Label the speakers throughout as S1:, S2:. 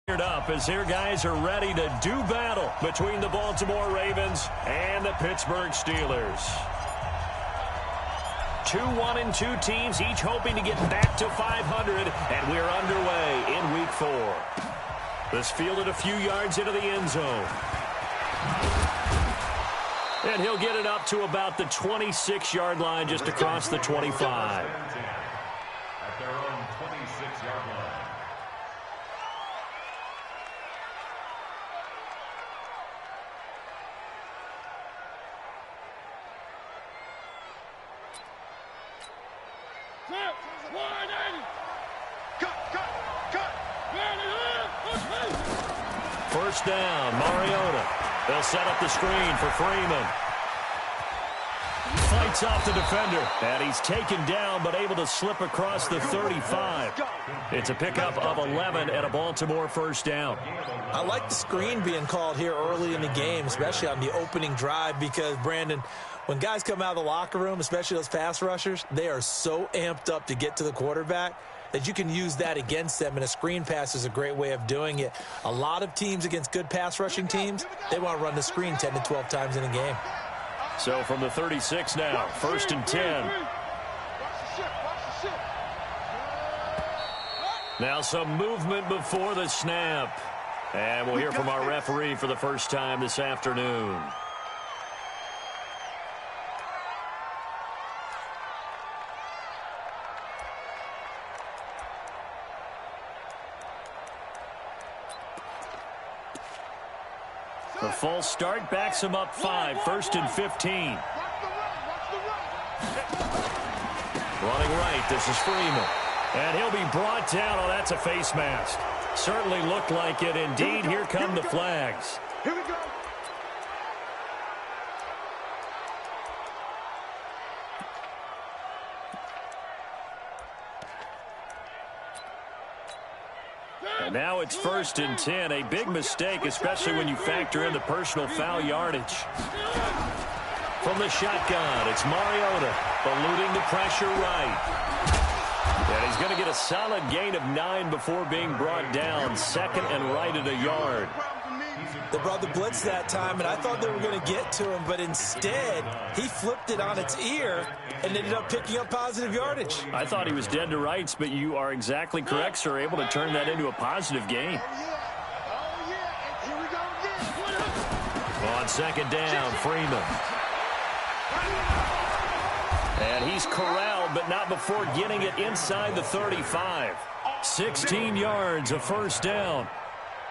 S1: Up as their guys are ready to do battle between the Baltimore Ravens and the Pittsburgh Steelers. 2-1-2 teams, each hoping to get back to 500, and we're underway in Week 4. This fielded a few yards into the end zone. And he'll get it up to about the 26-yard line, just across the 25.
S2: At their own 26-yard line.
S1: First down, Mariota. They'll set up the screen for Freeman. Fights off the defender, and he's taken down but able to slip across the 35. It's a pickup of 11 and a Baltimore first down.
S3: I like the screen being called here early in the game, especially on the opening drive, because, Brandon, when guys come out of the locker room, especially those pass rushers, they are so amped up to get to the quarterback that you can use that against them, and a screen pass is a great way of doing it. A lot of teams against good pass rushing teams, they want to run the screen 10 to 12 times in a game.
S1: So from the 36 now, first and 10. Now some movement before the snap. And we'll hear from our referee for the first time this afternoon. The false start backs him up 5, first and 15. Running right, this is Freeman. And he'll be brought down. Oh, that's a face mask. Certainly looked like it. Indeed, here come the flags.
S4: Here we go.
S1: And now it's first and 10. A big mistake, especially when you factor in the personal foul yardage. From the shotgun, it's Mariota, eluding the pressure right. And he's going to get a solid gain of 9 before being brought down. Second and right at a yard.
S3: They brought the blitz that time, and I thought they were going to get to him, but instead, he flipped it on its ear and ended up picking up positive yardage.
S1: I thought he was dead to rights, but you are exactly correct, sir. Able to turn that into a positive gain. On second down, Freeman. And he's corralled, but not before getting it inside the 35. 16 yards, a first down.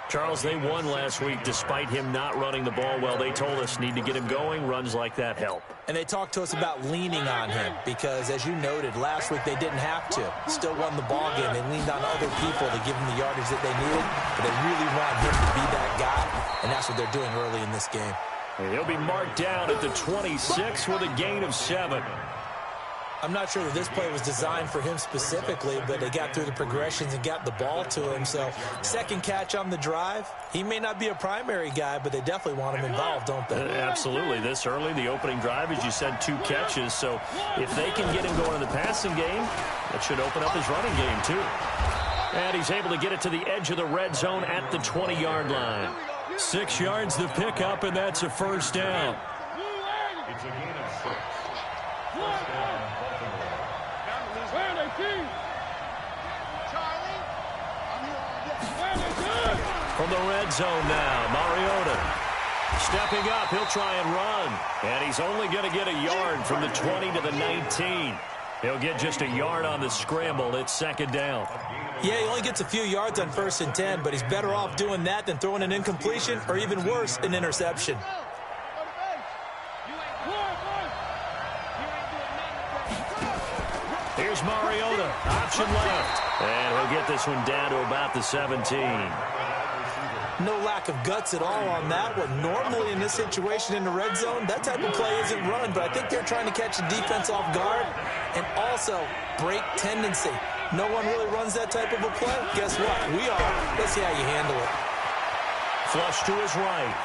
S1: Charles, they won last week despite him not running the ball well. They told us need to get him going. Runs like that help.
S3: And they talked to us about leaning on him because, as you noted, last week they didn't have to. Still won the ball game. They leaned on other people to give him the yardage that they needed. But they really want him to be that guy, and that's what they're doing early in this game.
S1: And he'll be marked down at the 26 with a gain of 7.
S3: I'm not sure that this play was designed for him specifically, but they got through the progressions and got the ball to him. So second catch on the drive. He may not be a primary guy, but they definitely want him involved, don't they?
S1: Absolutely. This early, the opening drive, as you said, 2 catches. So if they can get him going in the passing game, that should open up his running game too. And he's able to get it to the edge of the red zone at the 20-yard line. 6 yards the pickup, and that's a first down.
S2: It's a gain of 6. First down, Baltimore.
S1: From the red zone now, Mariota. Stepping up, he'll try and run. And he's only going to get a yard from the 20 to the 19. He'll get just a yard on the scramble. It's second down.
S3: Yeah, he only gets a few yards on first and 10, but he's better off doing that than throwing an incompletion or, even worse, an interception.
S1: Here's Mariota, option left. And he'll get this one down to about the 17.
S3: No lack of guts at all on that one. Normally in this situation in the red zone, that type of play isn't run, but I think they're trying to catch the defense off guard and also break tendency. No one really runs that type of a play. Guess what? We are. Let's see how you handle it.
S1: Flush to his right.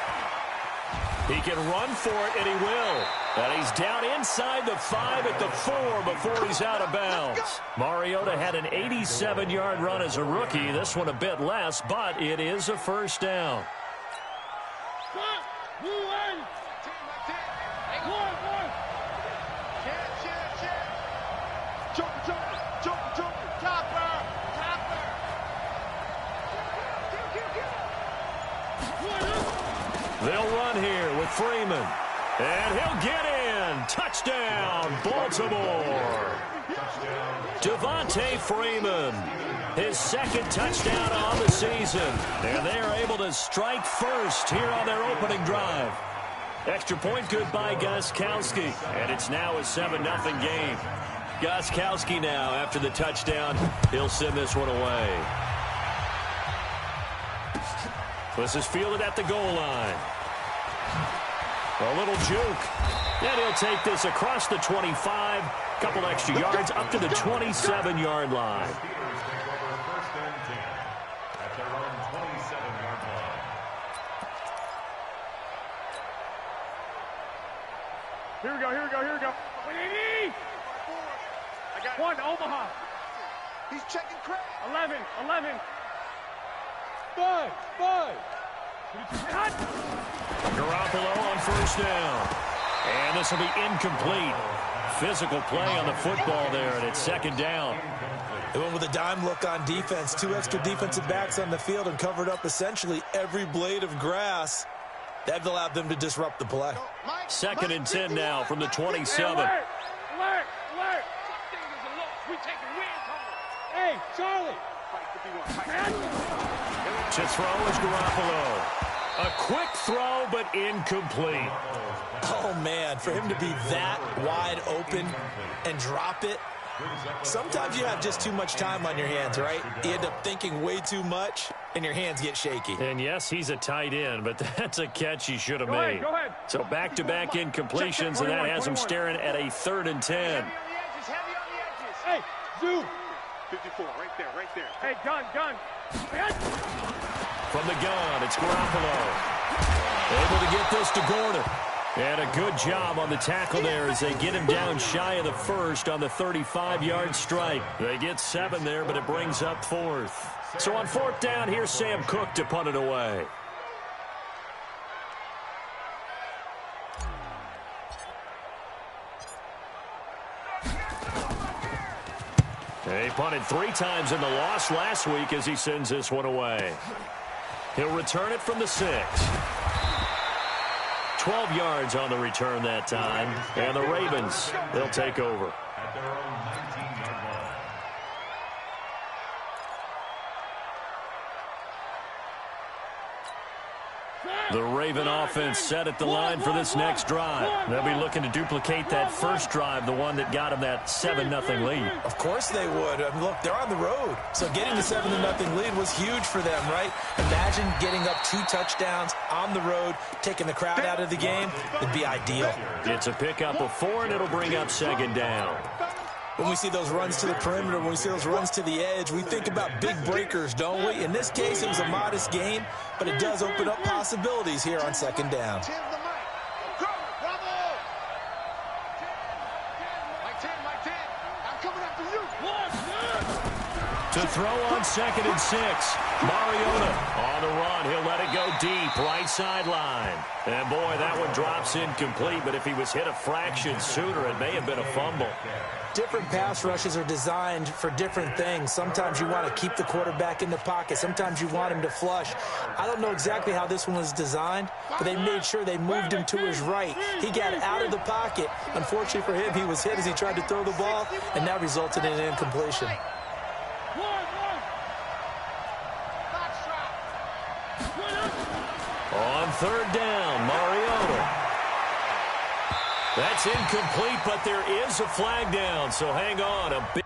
S1: He can run for it, and he will. And he's down inside the 5 at the 4 before he's out of bounds. Mariota had an 87-yard run as a rookie. This one a bit less, but it is a first down. They'll run here with Freeman. And he'll get in. Touchdown, Baltimore. Devontae Freeman, his second touchdown on the season. And they're able to strike first here on their opening drive. Extra point good by Gostkowski. And it's now a 7-0 game. Gostkowski now, after the touchdown, he'll send this one away. This is fielded at the goal line. A little juke. And he'll take this across the 25. Couple extra yards up to the 27-yard line.
S4: Here we go. I got one, Omaha.
S5: He's checking Craig.
S4: 11. 5.
S1: Garoppolo on first down. And this will be incomplete. Physical play on the football there, and it's second down.
S3: They went with a dime look on defense. 2 extra defensive backs on the field and covered up essentially every blade of grass. That allowed them to disrupt the play.
S1: Second and 10 now from the 27.
S4: Alert! Hey, Charlie!
S1: To throw is Garoppolo. A quick throw, but incomplete.
S3: Oh, man, for him to be that wide open and drop it. Sometimes you have just too much time on your hands, right? You end up thinking way too much, and your hands get shaky.
S1: And yes, he's a tight end, but that's a catch he should have made.
S4: Go ahead.
S1: So back-to-back incompletions, and that has him staring at a 3rd and 10.
S4: Hey, zoom. 54, right there. Hey, gun.
S1: From the gun, it's Garoppolo. Able to get this to Gordon. And a good job on the tackle there as they get him down shy of the first on the 35-yard strike. They get 7 there, but it brings up 4th. So on 4th down, here's Sam Cook to punt it away. He punted 3 times in the loss last week as he sends this one away. He'll return it from the 6. 12 yards on the return that time. And the Ravens, they'll take over.
S2: At their own 19-yard line.
S1: The Raven offense set at the line for this next drive. They'll be looking to duplicate that first drive, the one that got them that 7-0 lead.
S3: Of course they would. I mean, look, they're on the road. So getting the 7-0 lead was huge for them, right? Imagine getting up 2 touchdowns on the road, taking the crowd out of the game. It'd be ideal.
S1: It's a pickup of 4, and it'll bring up 2nd down.
S3: When we see those runs to the perimeter, when we see those runs to the edge, we think about big breakers, don't we? In this case, it was a modest gain, but it does open up possibilities here on 2nd down.
S1: To throw on 2nd and 6. Mariota on the run. He'll let it go deep, right sideline. And boy, that one drops incomplete, but if he was hit a fraction sooner, it may have been a fumble.
S3: Different pass rushes are designed for different things. Sometimes you want to keep the quarterback in the pocket. Sometimes you want him to flush. I don't know exactly how this one was designed, but they made sure they moved him to his right. He got out of the pocket. Unfortunately for him, he was hit as he tried to throw the ball, and that resulted in an incompletion.
S1: On 3rd down, Mariota. That's incomplete, but there is a flag down, so hang on. A big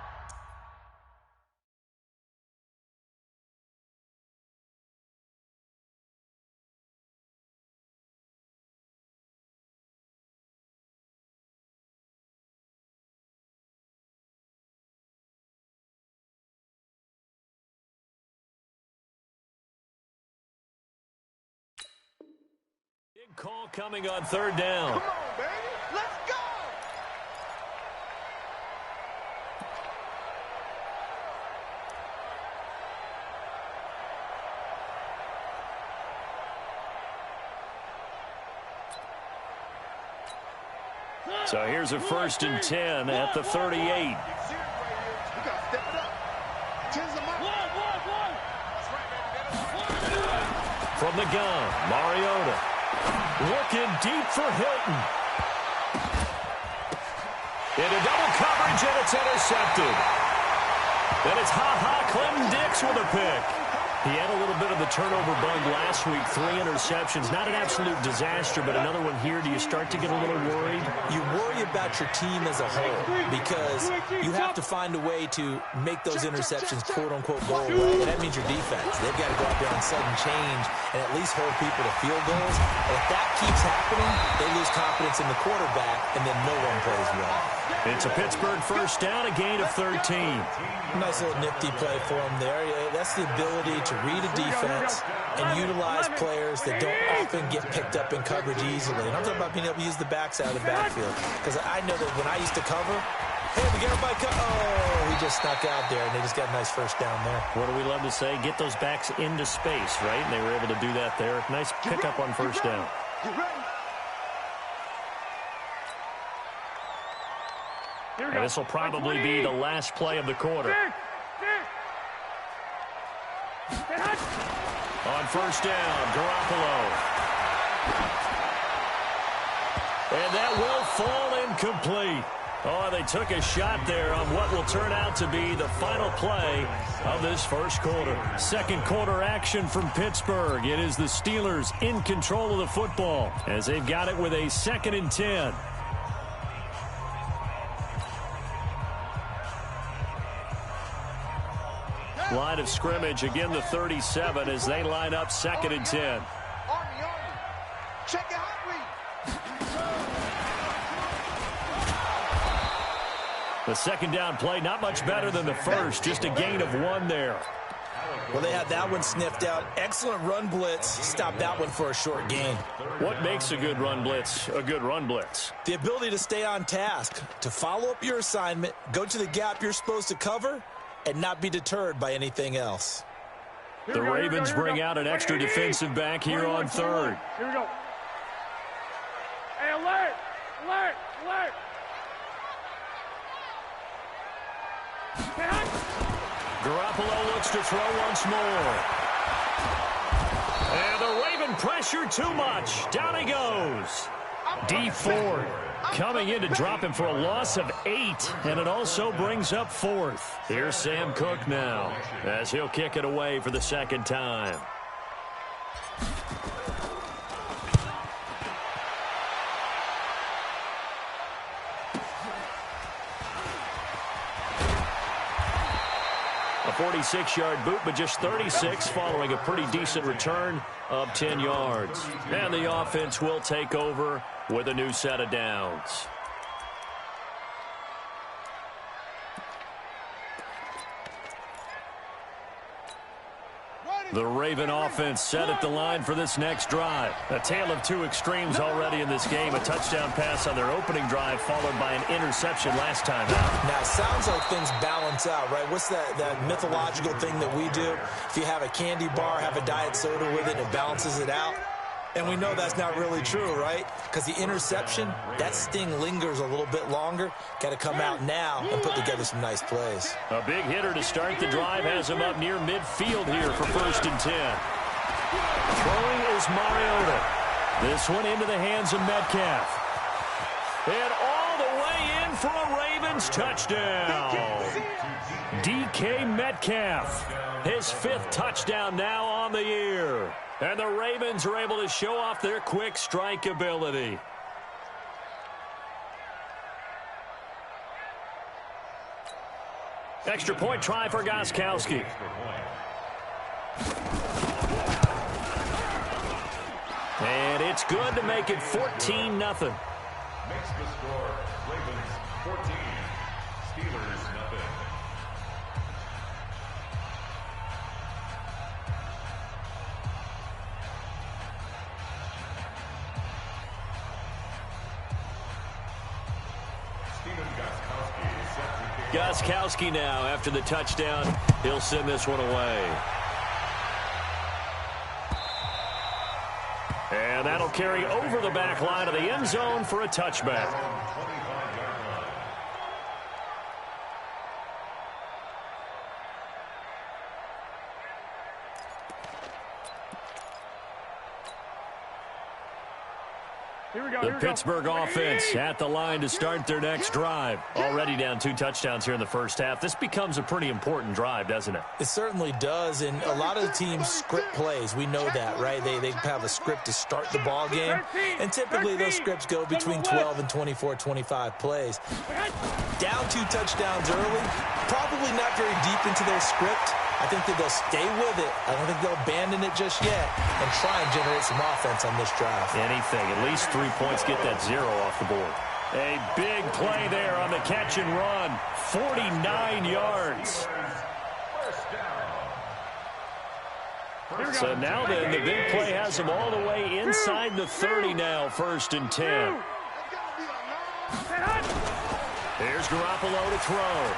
S1: Call coming on third down.
S5: Come on, baby. Let's go.
S1: So here's a 1st and 10 at the 38.
S5: We got to step it up. Tens them up.
S1: From the gun, Mariota. Looking deep for Hilton. Into double coverage, and it's intercepted. And it's Clinton Dix with a pick. He had a little bit of the turnover bug last week, 3 interceptions. Not an absolute disaster, but another one here. Do you start to get a little worried?
S3: You worry about your team as a whole because you have to find a way to make those interceptions, quote-unquote, go away. And that means your defense. They've got to go out there on sudden change and at least hold people to field goals. And if that keeps happening, they lose confidence in the quarterback, and then no one plays well.
S1: It's a Pittsburgh 1st down, a gain of 13.
S3: Nice little nifty play for him there. That's the ability to read a defense and utilize players that don't often get picked up in coverage easily. And I'm talking about being able to use the backs out of the backfield. Because I know that when I used to cover, hey, we get everybody oh, he just snuck out there, and they just got a nice 1st down there.
S1: What do we love to say? Get those backs into space, right? And they were able to do that there. Nice pickup on 1st down. And this will probably be the last play of the quarter. On 1st down, Garoppolo. And that will fall incomplete. Oh, they took a shot there on what will turn out to be the final play of this 1st quarter. 2nd quarter action from Pittsburgh. It is the Steelers in control of the football as they've got it with a 2nd and 10. Line of scrimmage, again the 37 as they line up 2nd and 10.
S5: Army. Check it out,
S1: The 2nd down play, not much better than the 1st, just a gain of 1 there.
S3: Well, they had that one sniffed out. Excellent run blitz. Stopped that one for a short gain.
S1: What makes a good run blitz a good run blitz?
S3: The ability to stay on task, to follow up your assignment, go to the gap you're supposed to cover, and not be deterred by anything else.
S1: The Ravens bring out an extra defensive back here on 3rd.
S4: Here we go. Hey, alert! Alert! Alert!
S1: Garoppolo looks to throw once more. And the Raven pressure too much. Down he goes. D Ford coming in to drop him for a loss of 8, and it also brings up 4th. Here's Sam Cook now as he'll kick it away for the 2nd time. A 46-yard boot, but just 36 following a pretty decent return of 10 yards. And the offense will take over with a new set of downs. The Raven offense set at the line for this next drive. A tale of 2 extremes already in this game. A touchdown pass on their opening drive followed by an interception last time out.
S3: Now, it sounds like things balance out, right? What's that mythological thing that we do? If you have a candy bar, have a diet soda with it, it balances it out. And we know that's not really true, right? Because the interception, that sting lingers a little bit longer. Got to come out now and put together some nice plays.
S1: A big hitter to start the drive has him up near midfield here for 1st and 10. Throwing is Mariota. This one into the hands of Metcalf. And all the way in for a Ravens touchdown. DK Metcalf. His 5th touchdown now on the year. And the Ravens are able to show off their quick strike ability. Extra point try for Gostkowski. And it's good to make it 14-0.
S2: Makes the score Ravens 14, Steelers 0.
S1: Gostkowski now after the touchdown. He'll send this one away. And that'll carry over the back line of the end zone for a touchback. The Pittsburgh offense at the line to start their next drive. Already down 2 touchdowns here in the first half. This becomes a pretty important drive, doesn't it?
S3: It certainly does, and a lot of the teams script plays. We know that, right? They have a script to start the ball game, and typically those scripts go between 12 and 24, 25 plays. Down 2 touchdowns early, probably not very deep into their script. I think that they'll stay with it. I don't think they'll abandon it just yet and try and generate some offense on this drive.
S1: Anything. At least 3 points, get that 0 off the board. A big play there on the catch and run. 49 yards. So now then, the big play has them all the way inside the 30 now, 1st and 10. Here's Garoppolo to throw.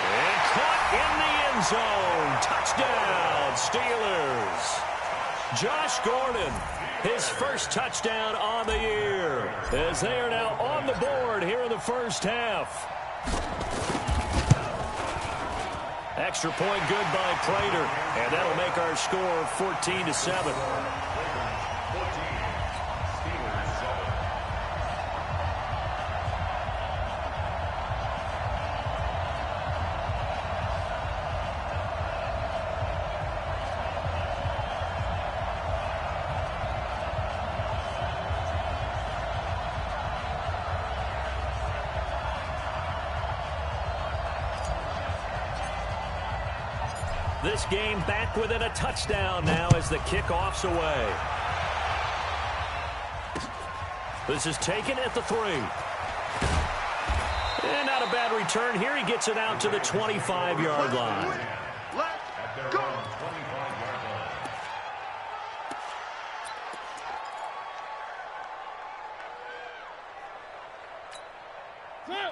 S1: And caught in the end zone. Touchdown, Steelers. Josh Gordon, his first touchdown on the year, as they are now on the board here in the first half. Extra point good by Prater, and that'll make our score 14-7. This game back within a touchdown now as the kickoff's away. This is taken at the 3. And not a bad return here. He gets it out to the 25-yard line.
S2: Let's go.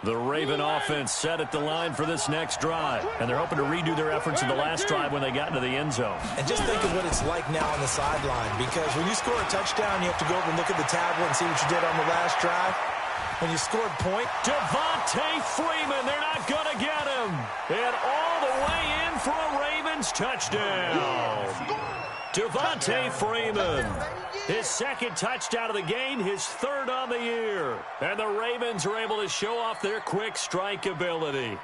S1: The Raven offense set at the line for this next drive, and they're hoping to redo their efforts in the last drive when they got into the end zone.
S3: And just think of what it's like now on the sideline, because when you score a touchdown, you have to go over and look at the tablet and see what you did on the last drive. When you scored point,
S1: Devontae Freeman, they're not going to get him. And all the way in for a Ravens touchdown. Devontae Freeman, his 2nd touchdown of the game, his 3rd on the year. And the Ravens are able to show off their quick strike ability.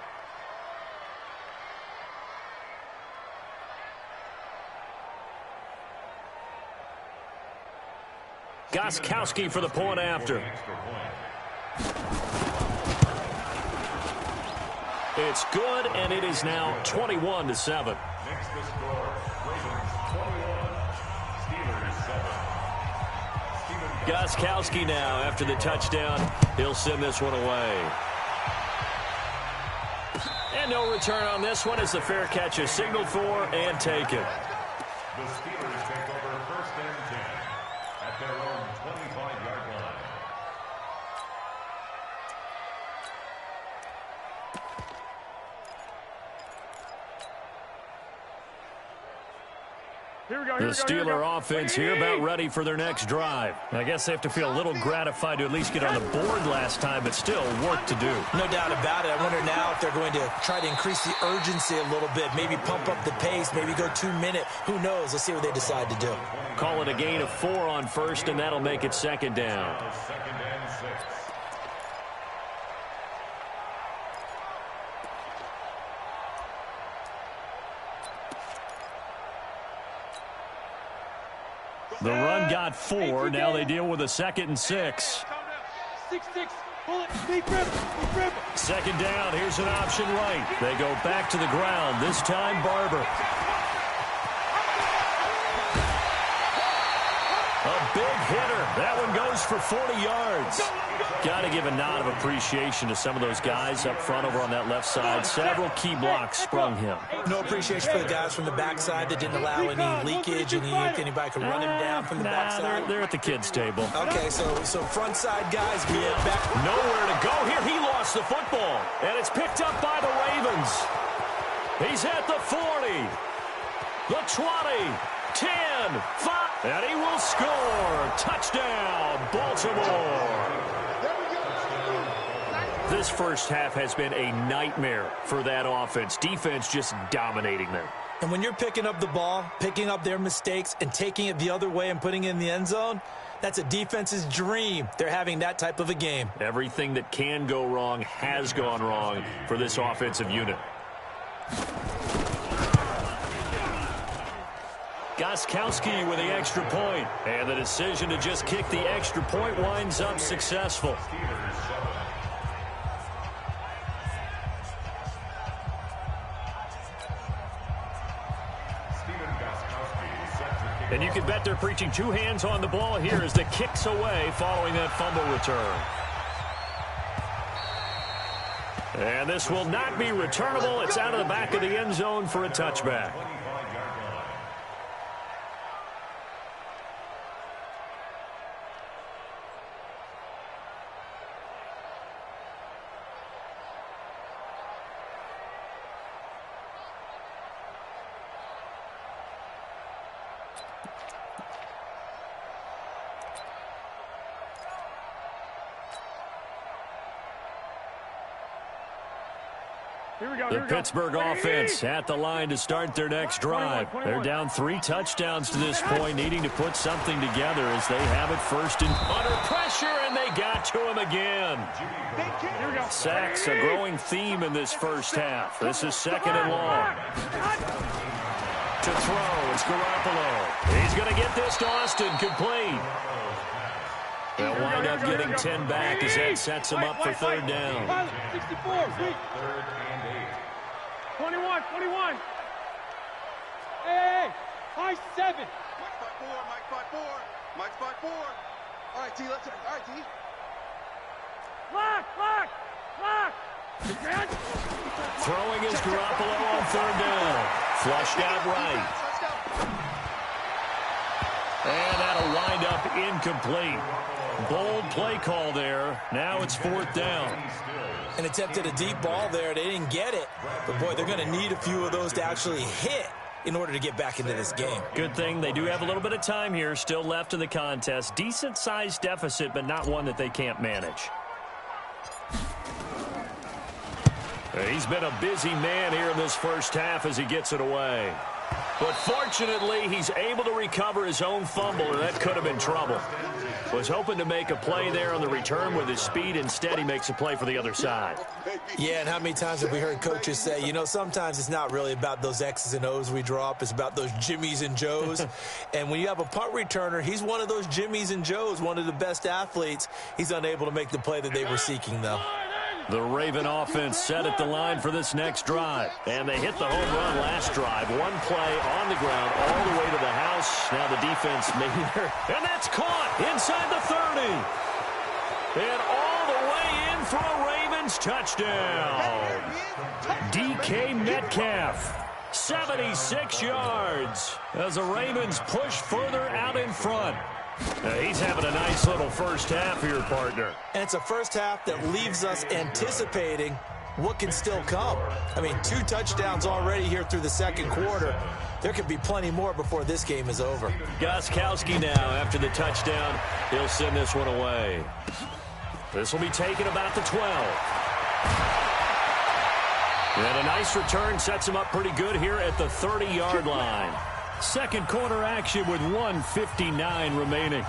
S1: Gostkowski for the point after. It's good, and it is now 21-7.
S2: Next to score, Ravens 21, Steelers 7.
S1: Gostkowski now after the touchdown. He'll send this one away. And no return on this one as the fair catch is signaled for and taken.
S2: The Steelers take over 1st and 10 at their own 25-yard line.
S1: The Steeler offense here about ready for their next drive. I guess they have to feel a little gratified to at least get on the board last time, but still work to do.
S3: no doubt about it. I wonder now if they're going to try to increase the urgency a little bit, maybe pump up the pace, maybe go 2-minute. Who knows? Let's see what they decide to do.
S1: Call it a gain of 4 on 1st, and that'll make it 2nd down.
S2: 2nd and 6.
S1: The run got 4. Now they deal with a 2nd and 6.
S4: 6-6. Pull it. Deep rip.
S1: 2nd down. Here's an option right. They go back to the ground. This time Barber. A big hitter. That one goes for 40 yards. Got to give a nod of appreciation to some of those guys up front over on that left side. Several key blocks sprung him.
S3: No appreciation for the guys from the backside that didn't allow any leakage, and anybody could run him down from the backside.
S1: They're at the kids' table.
S3: Okay, so front side guys, back.
S1: Nowhere to go here. He lost lost the football, and it's picked up by the Ravens. He's at the 40, the 20, 10, 5, and he will score. Touchdown, Baltimore. This first half has been a nightmare for that offense. Defense just dominating them.
S3: And when you're picking up the ball, picking up their mistakes, and taking it the other way and putting it in the end zone, that's a defense's dream. They're having that type of a game.
S1: Everything that can go wrong has gone wrong for this offensive unit. Gostkowski with the extra point. And the decision to just kick the extra point winds up successful. And you can bet they're preaching two hands on the ball here as the kick's away following that fumble return. And this will not be returnable. It's out of the back of the end zone for a touchback. The Pittsburgh offense at the line to start their next drive. They're down 3 touchdowns to this point, needing to put something together as they have it first and under pressure, and they got to him again. Sacks, a growing theme in this first half. This is second and long. To throw, it's Garoppolo. He's going to get this to Austin, complete. They'll wind up getting 10 back as that sets them up for third down.
S4: 64, 21. Hey, high 7.
S5: Mike spot 4. All right, T, let's. All right, T.
S4: Lock.
S1: Throwing is Garoppolo on third down. Flushed out right. And that'll wind up incomplete. Bold play call there. Now it's fourth down.
S3: And attempted a deep ball there. They didn't get it. But, boy, they're going to need a few of those to actually hit in order to get back into this game.
S1: Good thing they do have a little bit of time here still left in the contest. Decent-sized deficit, but not one that they can't manage. He's been a busy man here in this first half as he gets it away. But fortunately, he's able to recover his own fumble, or that could have been trouble. Was hoping to make a play there on the return with his speed. Instead, he makes a play for the other side.
S3: Yeah, and how many times have we heard coaches say, you know, sometimes it's not really about those X's and O's we draw up. It's about those Jimmies and Joes. And when you have a punt returner, he's one of those Jimmies and Joes, one of the best athletes. He's unable to make the play that they were seeking, though.
S1: The Raven offense set at the line for this next drive. And they hit the home run last drive. One play on the ground all the way to the house. Now the defense maybe there. And that's caught inside the 30. And all the way in for a Ravens touchdown. DK Metcalf, 76 yards as the Ravens push further out in front. He's having a nice little first half here, partner.
S3: And it's a first half that leaves us anticipating what can still come. I mean, 2 touchdowns already here through the second quarter. There could be plenty more before this game is over.
S1: Gostkowski now after the touchdown. He'll send this one away. This will be taken about the 12. And a nice return sets him up pretty good here at the 30-yard line. Second quarter action with 1:59 remaining.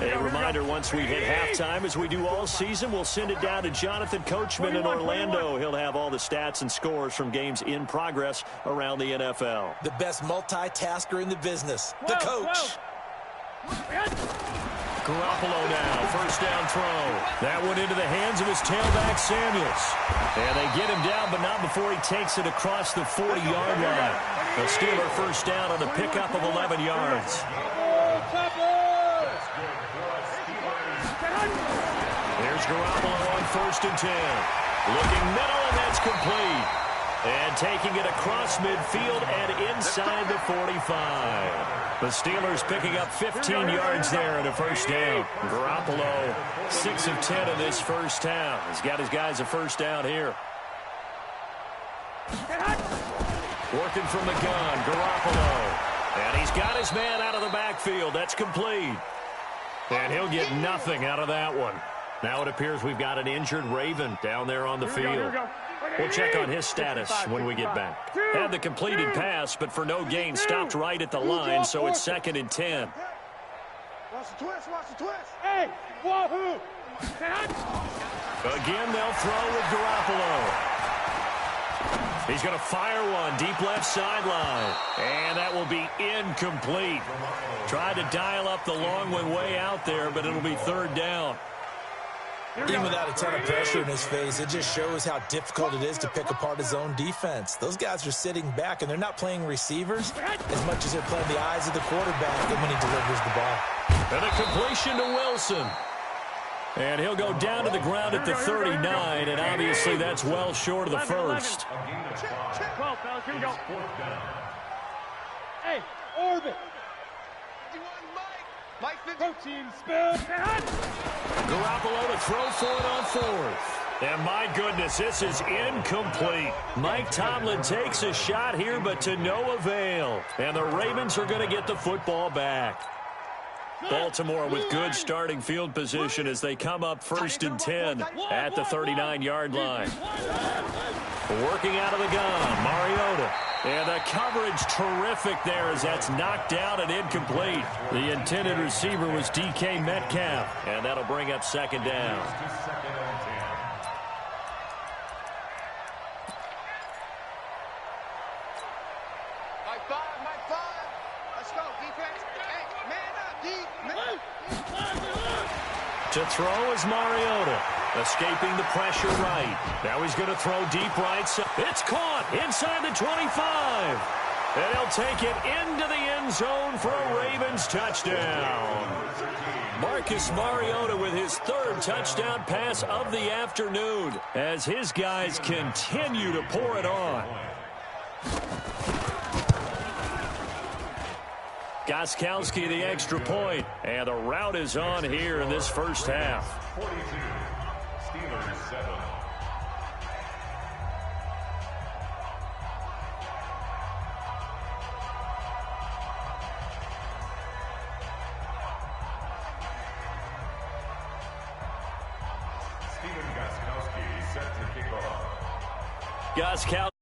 S1: A reminder, once we hit halftime, as we do all season, we'll send it down to Jonathan Coachman in Orlando. He'll have all the stats and scores from games in progress around the NFL.
S3: The best multitasker in the business, the coach.
S1: Garoppolo now, first down throw. That went into the hands of his tailback, Samuels. And they get him down, but not before he takes it across the 40-yard line. The Steeler first down on a pickup of 11 yards. There's Garoppolo on first and 10. Looking middle, and that's complete. And taking it across midfield and inside the 45. The Steelers picking up 15 yards there and a first down. Garoppolo, 6 of 10 in this first half. He's got his guys a first down here. Working from the gun, Garoppolo. And he's got his man out of the backfield. That's complete. And he'll get nothing out of that one. Now it appears we've got an injured Raven down there on the field. We'll check on his status when we get back. Had the completed pass, but for no gain, stopped right at the line, so it's 2nd and 10.
S5: Watch the twist, watch the twist.
S4: Hey, wahoo!
S1: Again, they'll throw with Garoppolo. He's going to fire one deep left sideline. And that will be incomplete. Tried to dial up the long one way out there, but it'll be 3rd down.
S3: Even without a ton of pressure in his face, it just shows how difficult it is to pick apart his own defense. Those guys are sitting back, and they're not playing receivers as much as they're playing the eyes of the quarterback and when he delivers the ball.
S1: And a completion to Wilson. And he'll go down to the ground at the 39, and obviously that's well short of the first.
S4: 12, fellas, here we go. Hey, orbit. Protein spill.
S1: Garoppolo to throw for it on 4th. And my goodness, this is incomplete. Mike Tomlin takes a shot here, but to no avail. And the Ravens are going to get the football back. Baltimore with good starting field position as they come up 1st and 10 at the 39-yard line. Working out of the gun, Mariota. And the coverage terrific there as that's knocked down and incomplete. The intended receiver was DK Metcalf. And that'll bring up 2nd down. To throw is Mariota. Escaping the pressure right. Now he's going to throw deep right. It's caught inside the 25. And he'll take it into the end zone for a Ravens touchdown. Marcus Mariota with his 3rd touchdown pass of the afternoon as his guys continue to pour it on. Gostkowski the extra point, and the route is on here in this first half.
S2: 42, Steelers 7. Stephen Gostkowski set to kick off.
S1: Gostkowski.